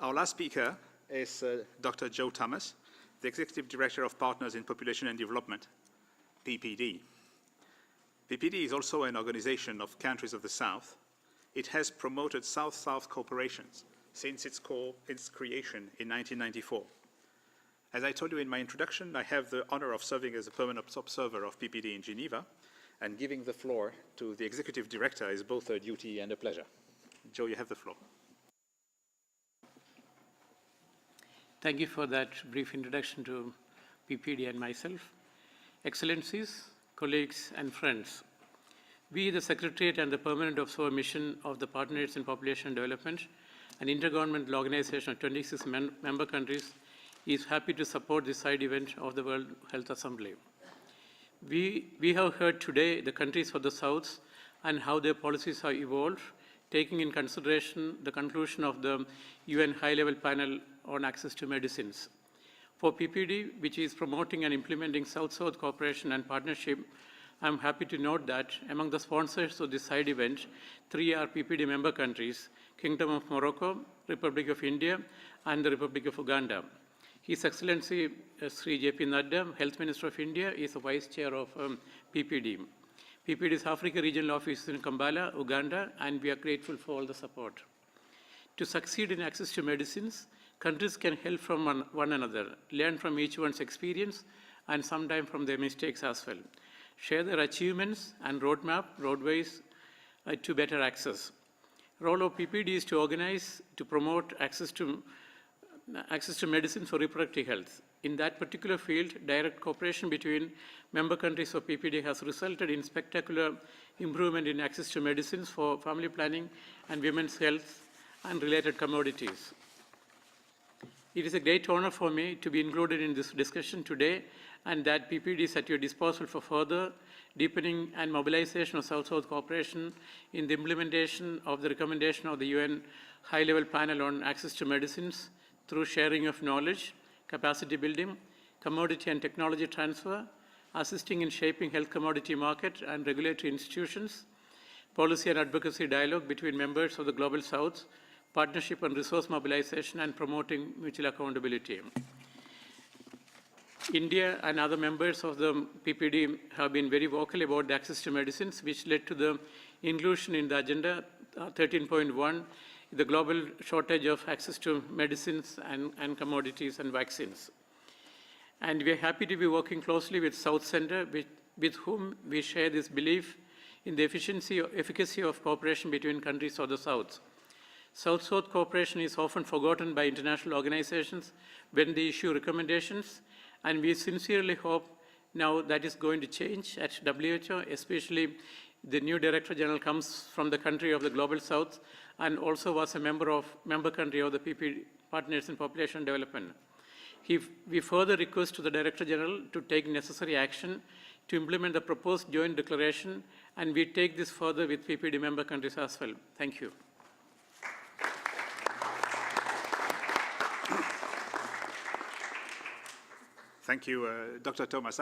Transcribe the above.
Our last speaker is Dr. Joe Thomas, the Executive Director of Partners in Population and Development, PPD. PPD is also an organization of countries of the South. It has promoted South-South cooperations since its creation in 1994. As I told you in my introduction, I have the honor of serving as a permanent observer of PPD in Geneva, and giving the floor to the Executive Director is both a duty and a pleasure. Joe, you have the floor. Thank you for that brief introduction to PPD and myself. Excellencies, colleagues, and friends, we, the Secretariat and the Permanent Observer Mission of the Partners in Population Development, an intergovernmental organization of 26 member countries, is happy to support this side event of the World Health Assembly. We have heard today the countries of the South and how their policies have evolved, taking in consideration the conclusion of the UN High-Level Panel on Access to Medicines. For PPD, which is promoting and implementing South-South cooperation and partnership, I'm happy to note that among the sponsors of this side event, 3 are PPD member countries: Kingdom of Morocco, Republic of India, and the Republic of Uganda. His Excellency Sri J.P. Nadda, Health Minister of India, is the Vice Chair of PPD. PPD's Africa Regional Office is in Kampala, Uganda, and we are grateful for all the support. To succeed in access to medicines, countries can help from one another, learn from each one's experience, and sometimes from their mistakes as well. Share their achievements and roadways to better access. Role of PPD is to organize, to promote access to medicines for reproductive health. In that particular field, direct cooperation between member countries of PPD has resulted in spectacular improvement in access to medicines for family planning and women's health and related commodities. It is a great honor for me to be included in this discussion today, and that PPD is at your disposal for further deepening and mobilization of South-South cooperation in the implementation of the recommendation of the UN High-Level Panel on Access to Medicines through sharing of knowledge, capacity building, commodity and technology transfer, assisting in shaping health commodity market and regulatory institutions, policy and advocacy dialogue between members of the Global South, partnership and resource mobilization, and promoting mutual accountability. India and other members of the PPD have been very vocal about the access to medicines, which led to the inclusion in the Agenda 13.1, the global shortage of access to medicines and commodities and vaccines. And we are happy to be working closely with South Center, with whom we share this belief in the efficacy of cooperation between countries of the South. South-South cooperation is often forgotten by international organizations when they issue recommendations, and we sincerely hope now that is going to change at WHO, especially the new Director General comes from the country of the Global South and also was a member country of the PPD, Partners in Population Development. We further request to the Director General to take necessary action to implement the proposed joint declaration, and we take this further with PPD member countries as well. Thank you. Thank you, Dr. Thomas.